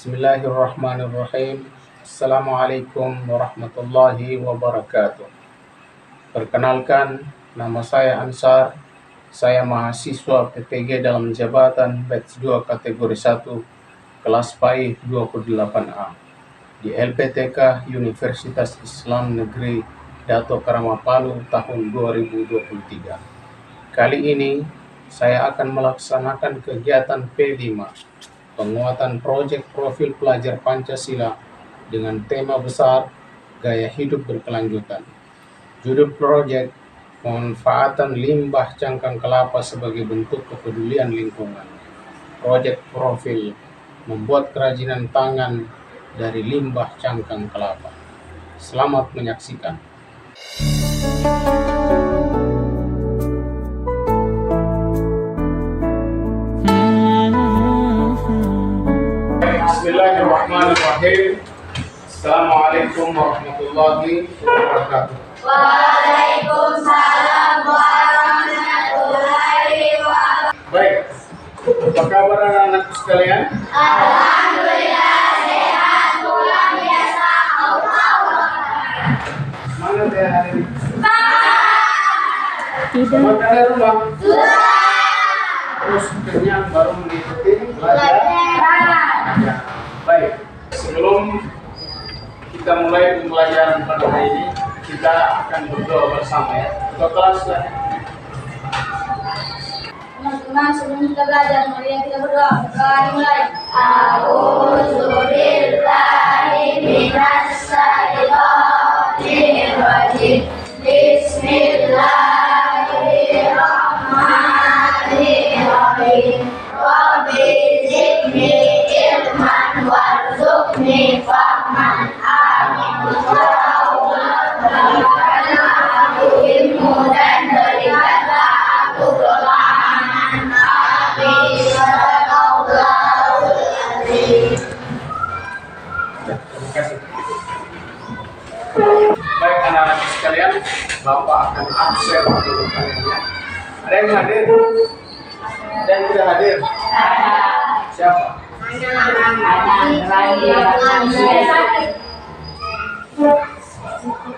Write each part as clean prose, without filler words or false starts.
Bismillahirrahmanirrahim. Assalamualaikum warahmatullahi wabarakatuh. Perkenalkan, nama saya Ansar. Saya mahasiswa PPG dalam jabatan batch 2 kategori 1 kelas PAI 28A di LPTK Universitas Islam Negeri Dato Karama Palu tahun 2023. Kali ini saya akan melaksanakan kegiatan P5, penguatan proyek profil pelajar Pancasila dengan tema besar gaya hidup berkelanjutan. Judul proyek, pemanfaatan limbah cangkang kelapa sebagai bentuk kepedulian lingkungan. Proyek profil, membuat kerajinan tangan dari limbah cangkang kelapa. Selamat menyaksikan. Bismillahirrahmanirrahim. Assalamualaikum warahmatullahi wabarakatuh. Waalaikumsalam warahmatullahi wabarakatuh. Baik, apa kabar anak-anak sekalian? Alhamdulillah sehat, pulang biasa. Semangat ya hari ini. Tidak. Selamat dari rumah. Sudah. Terus kenyang baru mengikuti belajar. Baik, sebelum kita mulai pembelajaran pada hari ini, kita akan berdoa bersama ya. Ketua kelas lah. Teman-teman, sebelum kita belajar, mari kita berdoa. Berdoa dimulai. A'udzubillahi minasyaitonirrajim. Bismillahirrahmanirrahim. Rabbi zidni ilman warzuqni fahman. Amin. Aku ilmu dan berikanlah aku pemahaman. Amin. Sadaqallahul azim. Terima kasih. Baik anak-anak sekalian, Bapak akan absen dulu kalian ya. Ada yang hadir? Ada yang tidak hadir? Siapa?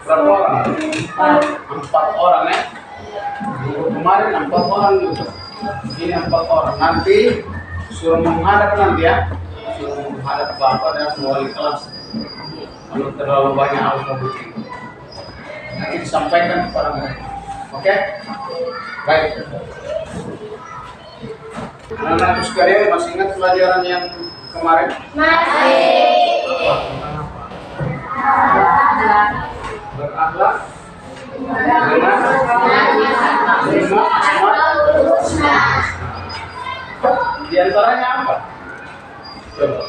Berapa orang? 4 orang ya. Minggu kemarin 4 orang juga. Ini 4 orang. Nanti suruh menghadap nanti ya. Suruh menghadap Bapak dan wali kelas. Kalau terlalu banyak alfabet nanti disampaikan kepada mereka. Oke? Baik. Anak-anak sekalian masih ingat pelajaran yang kemarin? Masih. Berakhlak dengan 5 asma. Di antaranya apa? Coba.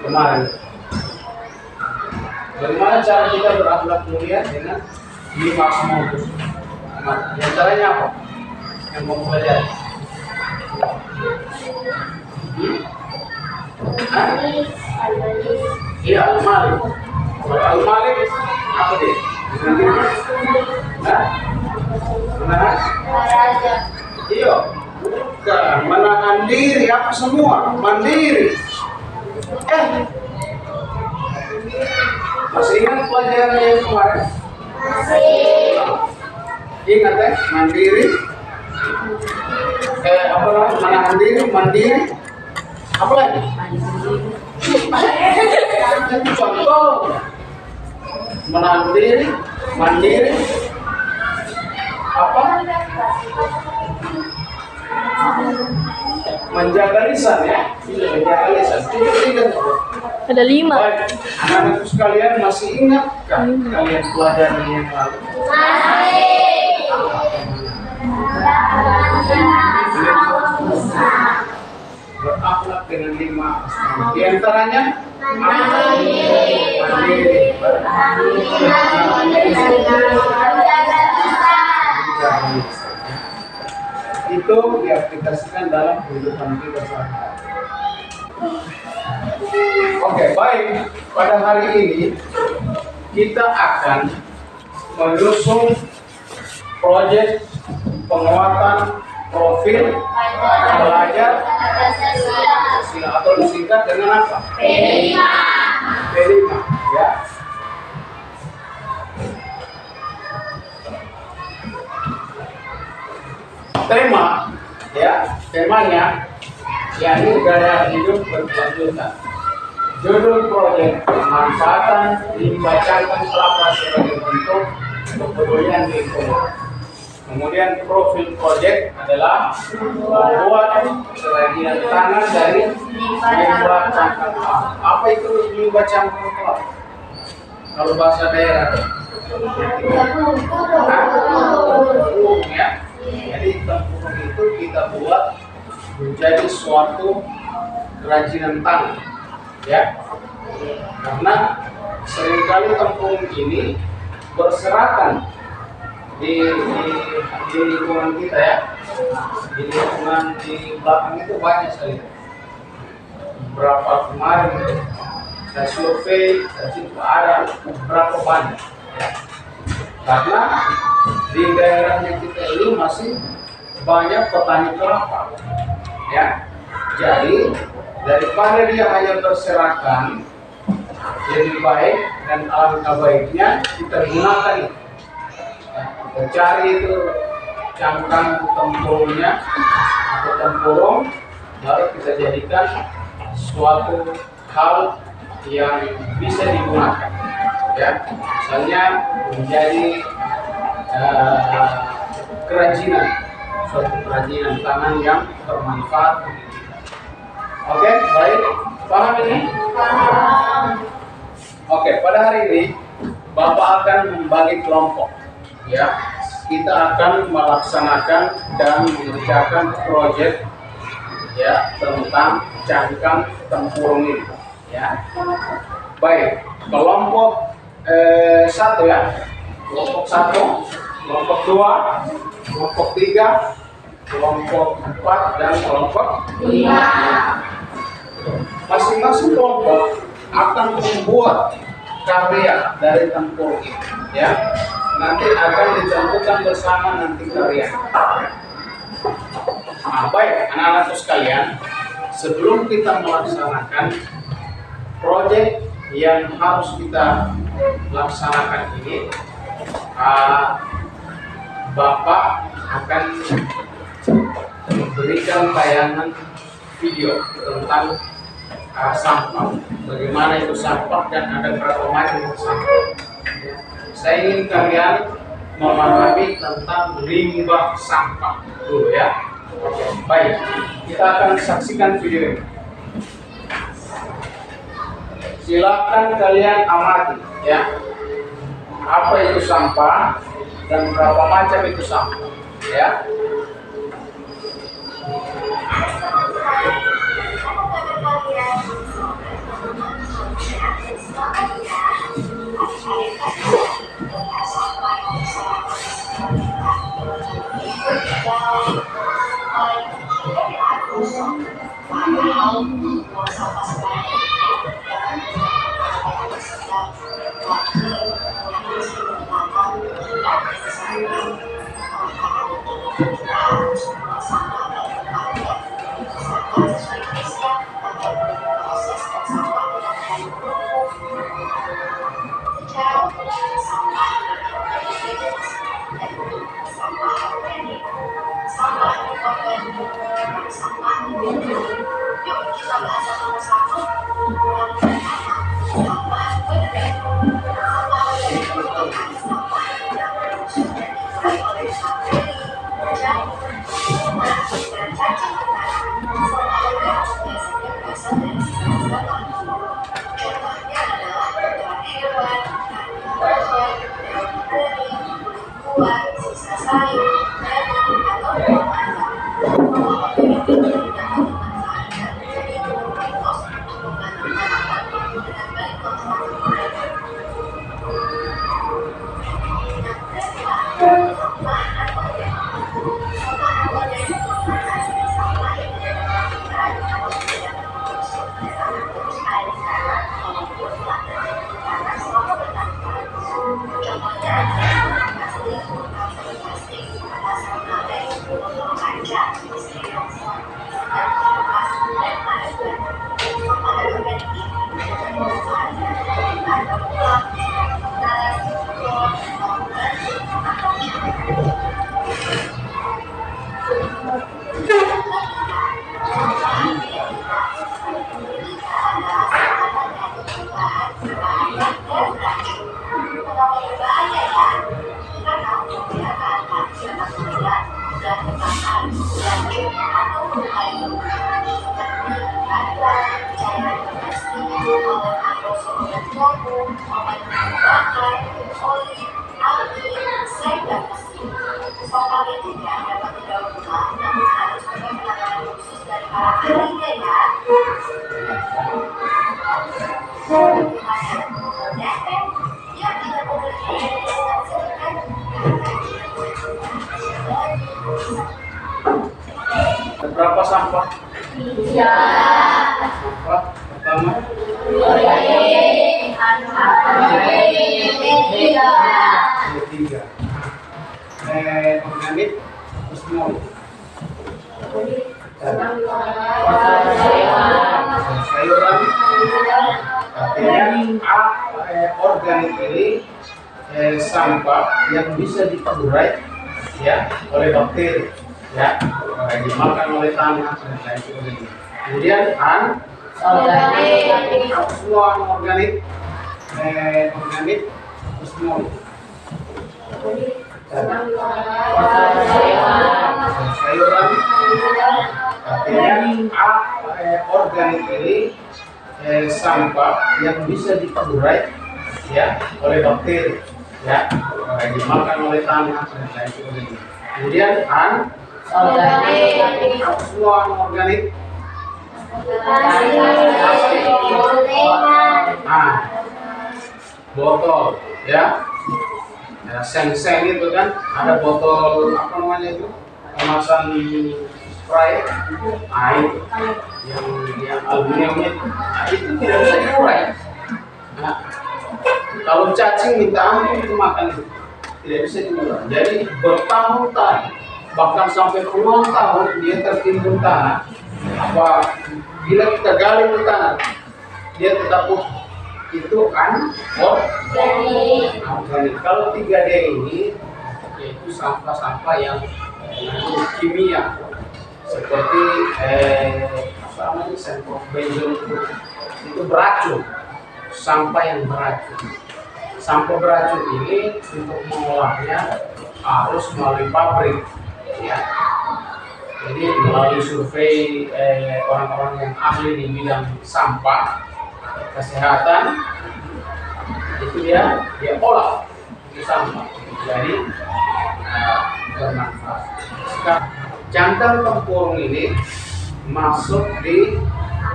Kemarin. Bagaimana cara kita berakhlak mulia dengan 5 asma husna? Di antaranya apa? Yang mau pelajari? Iya, al-malik. Kalau al-malik apa dia? Menahan? Iya. Bukan. Menahan diri apa semua? Mandiri. Masih ingat pelajaran yang kemarin? Masih. Ingat ya, mandiri. Apa lagi? Menahan diri, mandiri. Apa lagi? Contoh. Menahan diri, mandiri. Apa? Menjaga lisan ya. Menjaga lisan. Tiga. Ada 5. Baik, anak-anak sekalian masih ingat kan kalian pelajaran yang lalu? Berakhlak dengan 5 asma. Di antaranya mandiri. Itu diaplikasikan dalam kehidupan kita sehari-hari. Oke, baik. Pada hari ini kita akan menyusun proyek penguatan profil pelajar Pancasila atau disingkat disingkat dengan apa? P5. P5, ya. Tema, ya, temanya yakni gaya hidup berkelanjutan. Judul proyek pemanfaatan limbah cangkang kelapa sebagai bentuk kepedulian lingkungan. Kemudian profil proyek adalah membuat kerajinan tangan dari limbah cangkang kelapa. Apa itu limbah cangkang kelapa? Kalau bahasa daerah, tempurung, ya. Jadi tempurung itu kita buat menjadi suatu kerajinan tangan, ya. Karena seringkali tempurung ini berserakan di lingkungan kita, ya. Di lingkungan di belakang itu banyak sekali. Berapa kemarin saya survei, ada berapa banyak, ya. Karena di daerahnya kita ini masih banyak petani kelapa, ya. Jadi daripada dia hanya berserakan, lebih baik dan alangkah baiknya kita gunakan itu. Ya, kita cari itu cangkang tempurungnya atau tempurung, baru kita jadikan suatu hal yang bisa digunakan, ya. Misalnya menjadi kerajinan, suatu kerajinan tangan yang bermanfaat. Oke, baik, paham ini? Oke, pada hari ini Bapak akan membagi kelompok, ya. Kita akan melaksanakan dan mengerjakan proyek, ya, tentang cangkang tempurung ini, ya. Baik, kelompok 1, ya. Kelompok 1, kelompok 2, kelompok 3, kelompok 4, dan kelompok 5. Masing-masing kelompok akan membuat karya dari tempurung ini, ya. Nanti akan ditentukan bersama nanti karya. Nah, baik, anak-anakku sekalian, sebelum kita melaksanakan proyek yang harus kita laksanakan ini, Bapak akan memberikan tayangan video tentang sampah, bagaimana itu sampah dan ada berapa macam sampah. Saya ingin kalian memahami tentang limbah sampah dulu, ya. Oke, baik, kita akan saksikan video ini. Silakan kalian amati, ya, apa itu sampah dan berapa macam itu sampah, ya. Berapa sampah? Ya. Sampah pertama tiga. Organik small. Sayuran. Artinya organik ini sampah yang bisa diurai ya oleh bakteri ya, dimakan oleh tanah dan lain sebagainya. Kemudian Organik. semua organik small. Sayuran. Artinya organik ini sampah yang bisa diurai ya oleh bakteri ya, dimakan oleh tanah dan lain sebagainya. Kemudian Organik. semua organik botol ya, seng-seng itu kan ada botol apa namanya itu kemasan spray air yang aluminium itu tidak bisa diurai. Nah, kalau cacing minta ampun itu makan itu tidak bisa diurai. Jadi bertahun-tahun bahkan sampai puluhan tahun dia tertimbun tanah. Apa bila kita gali ke tanah dia tetap itu organik. Kalau 3D ini yaitu sampah-sampah yang mengandung kimia seperti apa namanya semprofbenzol itu beracun, sampah yang beracun. Sampah beracun ini untuk mengolahnya harus melalui pabrik ya. Jadi melalui survei orang-orang yang ahli di bidang sampah kesehatan itu dia olah di sampah jadi bermanfaat. Sekarang cangkang tempurung ini masuk di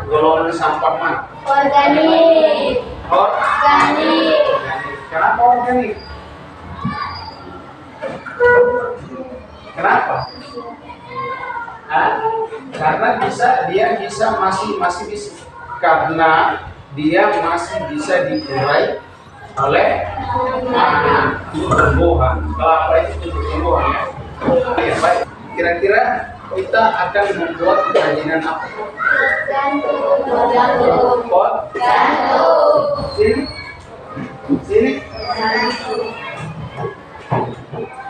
golongan sampah mana? Organik. Organik. Kenapa organik? Kenapa? Karena dia masih bisa karena dia masih bisa diurai oleh tumbuhan. Kelapa itu tumbuhan ya. Ya baik. Kira-kira kita akan membuat kerajinan apa? Pot. Sini.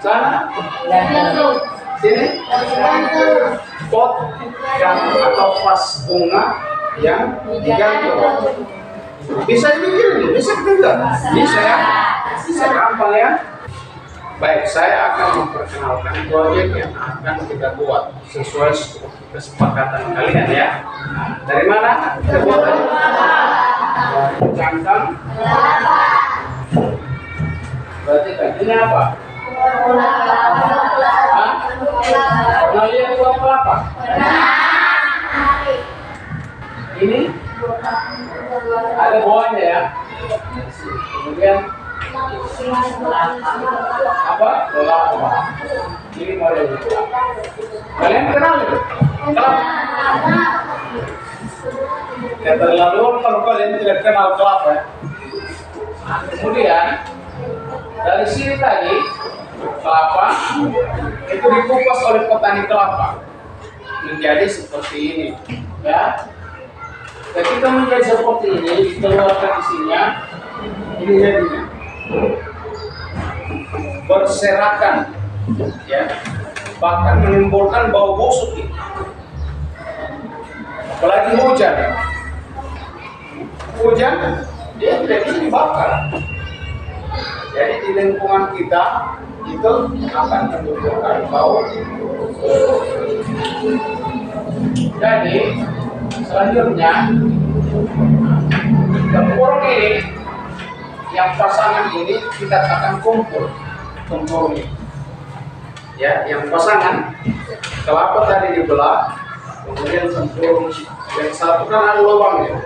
Sana. Sini. Pot atau vas bunga yang digantung. Bisa dibikin, bisa juga. Bisa ya. Bisa gampang ya. Baik, saya akan memperkenalkan proyek yang akan kita buat sesuai kesepakatan kalian ya. Dari mana? Kita buat cangkang. Berarti ini apa? Nah, lihat buat kelapa. Ini ada bawahnya ya. Kemudian apa? Kelapa. Ini modelnya. Kalian kenal itu? Kelapa. Keterlaluan kalau kalian tidak kenal kelapa. Nah, kemudian dari sini tadi kelapa itu dikupas oleh petani kelapa menjadi seperti ini ya. Ketika menjadi seperti ini dikeluarkan isinya, ini jadinya berserakan ya, bahkan menimbulkan bau busuk ini. Apalagi hujan dia tidak bisa dibakar. Jadi di lingkungan kita itu akan menimbulkan bau. Jadi selanjutnya tempurung ini yang pasangan ini kita akan kumpul tempurung ini. Ya, yang pasangan kelapa tadi dibelah, kemudian tempurung yang satu kan ada lubangnya,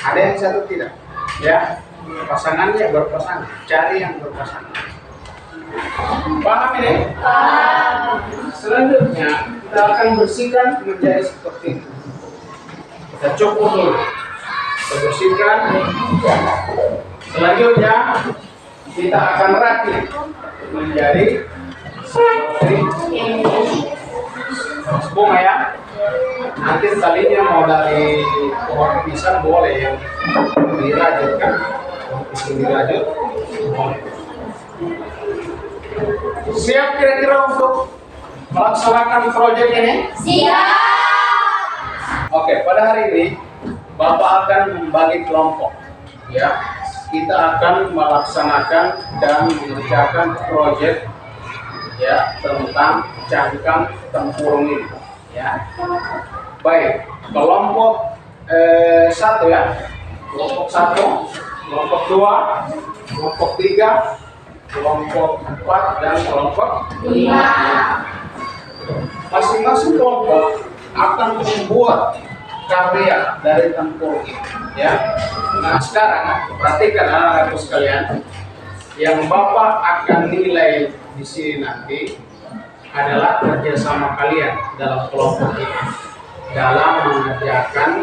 ada yang satu tidak. Ya, pasangannya berpasangan, cari yang berpasangan. Paham ini? Selanjutnya kita akan bersihkan menjadi seperti itu. Kita cukup dulu, kita bersihkan. Selanjutnya kita akan rakit menjadi seperti bunga ya. Nanti talinya mau dari pohon pisang boleh yang dirajut kan, pisang dirajut boleh. Siap kira-kira untuk melaksanakan proyek ini? Siap. Oke, pada hari ini Bapak akan membagi kelompok. Ya, kita akan melaksanakan dan mengerjakan proyek ya tentang cangkang tempurung ini. Ya, baik. Kelompok satu ya, kelompok satu, kelompok dua, kelompok tiga, kelompok 4 dan kelompok 5. Masing-masing kelompok akan membuat karya dari tempurung ini, ya. Nah, sekarang perhatikan anak-anakku sekalian, yang Bapak akan nilai di sini nanti adalah kerjasama kalian dalam kelompok ini dalam mengerjakan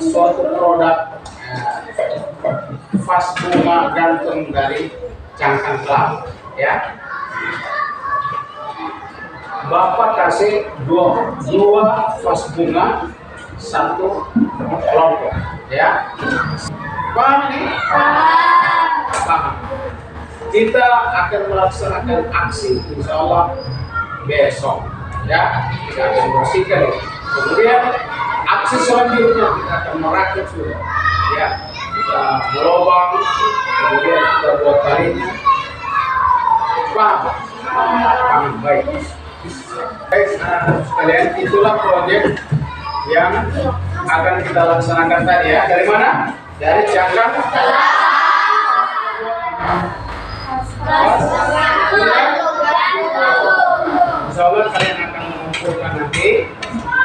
suatu produk vas bunga gantung dari cangkang kelapa, ya. Bapak kasih dua vas bunga satu kelompok, ya. Paham ini? Paham. Kita akan melaksanakan aksi insya Allah besok, ya. Kita akan bersihkan ini. Kemudian aksi selanjutnya kita akan merakit dulu, ya. Kita melobang, kemudian kita buat talinya. Paham? Paham, baik. Baik, sekalian, itulah proyek yang akan kita laksanakan tadi ya. Dari mana? Dari cangkang insya Allah kalian akan mengumpulkan nanti.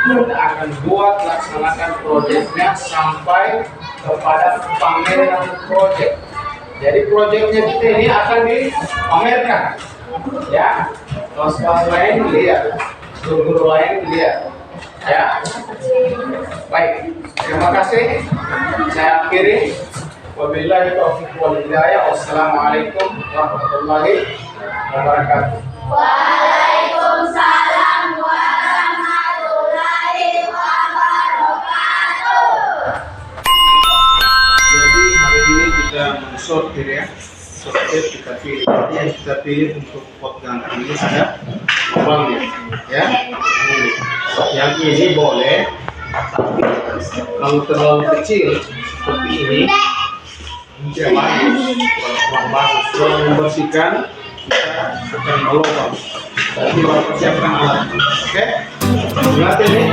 Kita akan buat laksanakan proyeknya sampai kepada pameran proyek. Jadi proyeknya kita ini akan dipamerkan, ya. Kelas-kelas lain lihat, guru-guru lain lihat, ya. Baik, terima kasih. Saya akhiri. Wabillahi taufiq wal hidayah. Wassalamualaikum warahmatullahi wabarakatuh. Waalaikumsalam warahmatullahi wabarakatuh. Jadi hari ini kita mensortir ya, sortir kita pilih. Yang kita pilih untuk pot gantung ini ada uangnya, ya. Ini. Yang ini boleh, tapi kalau terlalu kecil seperti ini, tidak bagus, kurang bagus. Kalau membersihkan, kita akan melobang. Jadi baru persiapkan alat, oke? Ingat ini,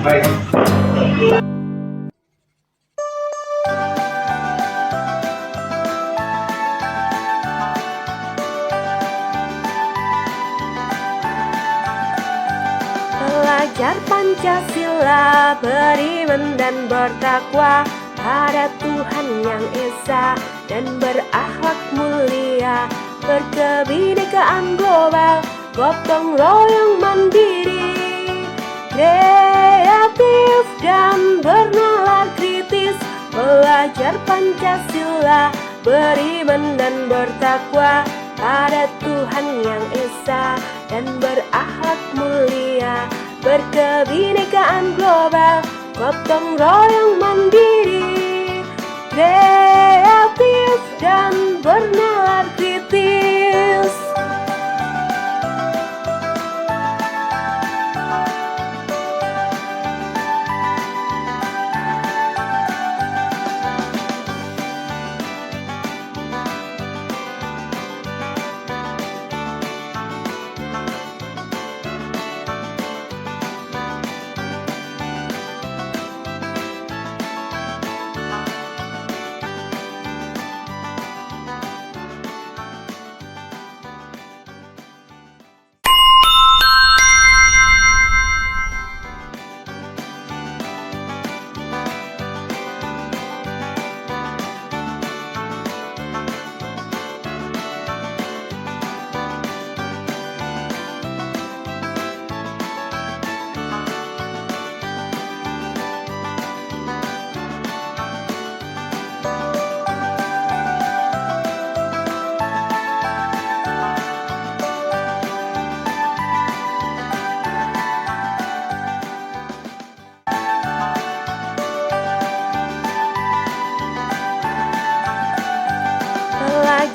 baik. Belajar Pancasila, beriman dan bertakwa pada Tuhan yang Esa dan berakhlak mulia, berkebinekaan global, gotong royong mandiri, kreatif dan bernalar kritis. Belajar Pancasila, beriman dan bertakwa pada Tuhan yang Esa dan berakhlak mulia, berkebinekaan global, gotong royong mandiri, kreatif dan bernalar kritis.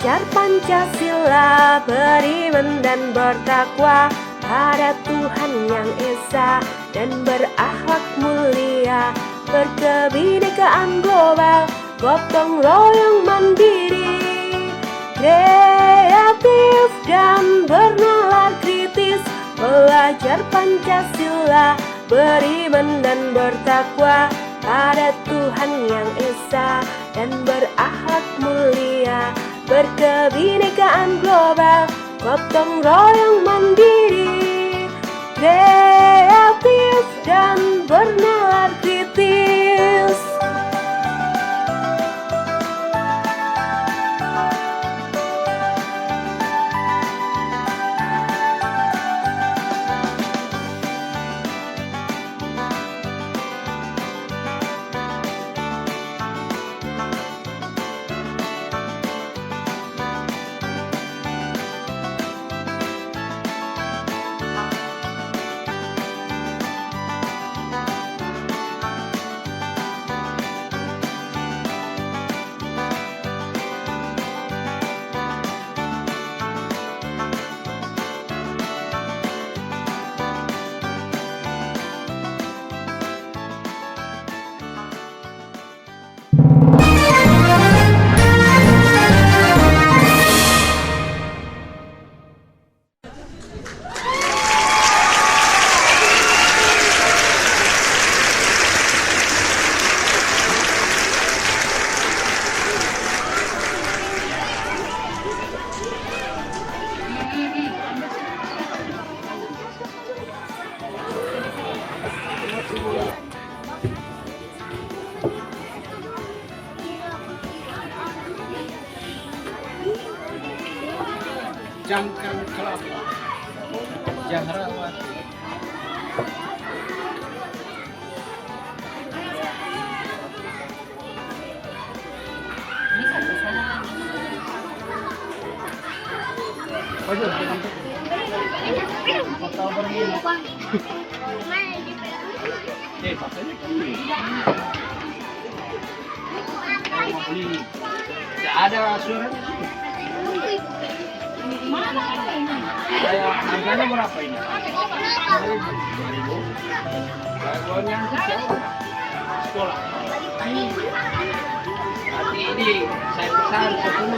belajar Pancasila, beriman dan bertakwa pada Tuhan yang Esa, dan berakhlak mulia, berkebinekaan global, gotong royong mandiri, kreatif dan bernalar kritis, belajar Pancasila, beriman dan bertakwa pada Tuhan yang Esa, dan berakhlak mulia, berkebinekaan global, gotong royong mandiri, kreatif dan bernalar kritis. Jangkar kelapa, Jahrawati. Tidak ada surat. Harganya berapa ini? 2.000. Harganya sekolah. Nanti ini saya pesan 10.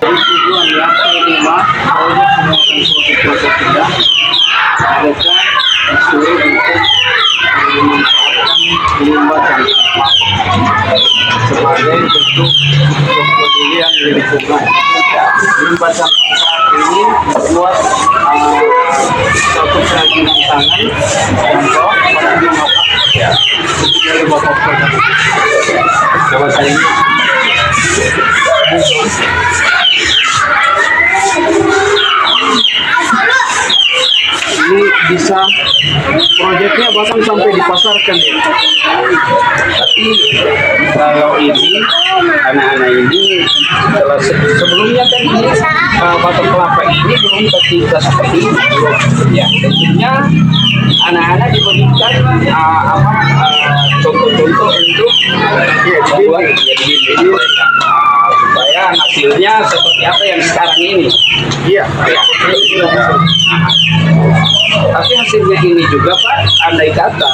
Tujuan yang kelima, proyek penguatan kita mereka sesuai untuk memanfaatkan limbah dan sebagai bentuk kepedulian di lingkungan. Limbah sampah ini membuat satu kerajinan tangan contoh pada dimakan dari bapak coba saya ini bisa proyeknya bahkan sampai dipasarkan ya. Tapi kalau ini anak-anak ini sebelumnya kan batok kelapa ini belum tercipta seperti ini ya. Tentunya anak-anak diberikan contoh-contoh untuk membuat ini supaya hasilnya seperti apa yang sekarang ini. Iya. Tapi hasilnya ini juga Pak, andai kata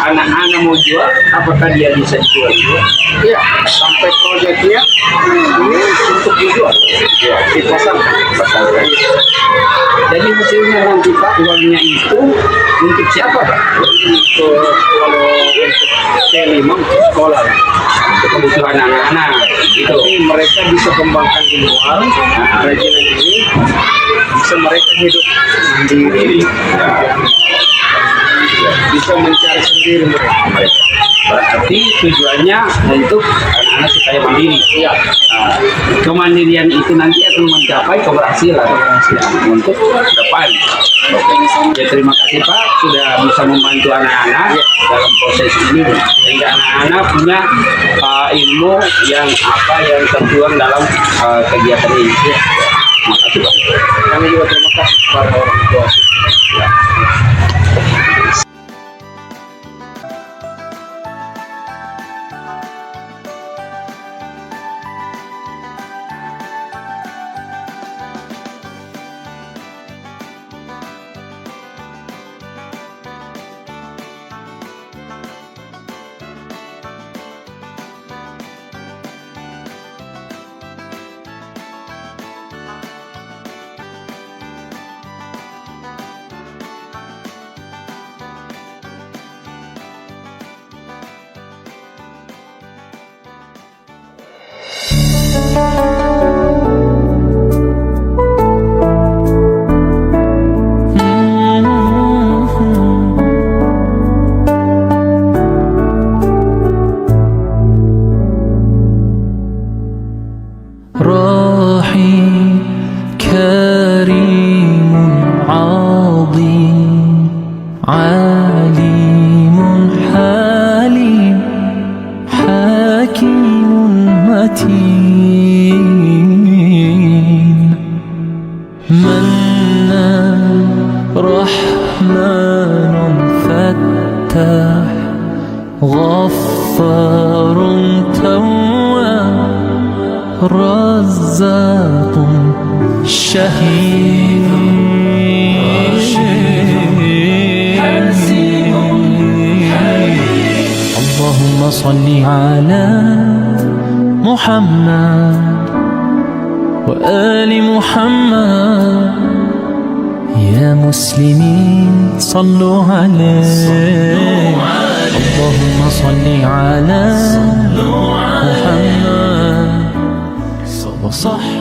anak-anak mau jual, apakah dia bisa jual? Iya, sampai proyeknya ini untuk dijual, dipasarkan. Jadi hasilnya nanti Pak, uangnya itu untuk siapa Pak? Untuk kalau untuk T5 sekolah, untuk kebutuhan anak-anak. Gitu. Tapi mereka bisa kembangkan di luar, kerajinan ini bisa mereka hidup mandiri, bisa mencari sendiri mereka. Berarti tujuannya untuk anak-anak supaya mandiri. Ya. Kemandirian itu nanti akan mencapai keberhasilan untuk depan. Ya, terima kasih Pak sudah bisa membantu anak-anak dalam proses ini sehingga anak-anak punya ilmu yang tertuang dalam kegiatan ini. Terima kasih Pak. Kami juga terima kasih kepada orang tua. Ya. غفار تواب رزاق شهيد اللهم صل على محمد وآل محمد يا مسلمين صلوا عليه اللهم صل على محمد وصحبه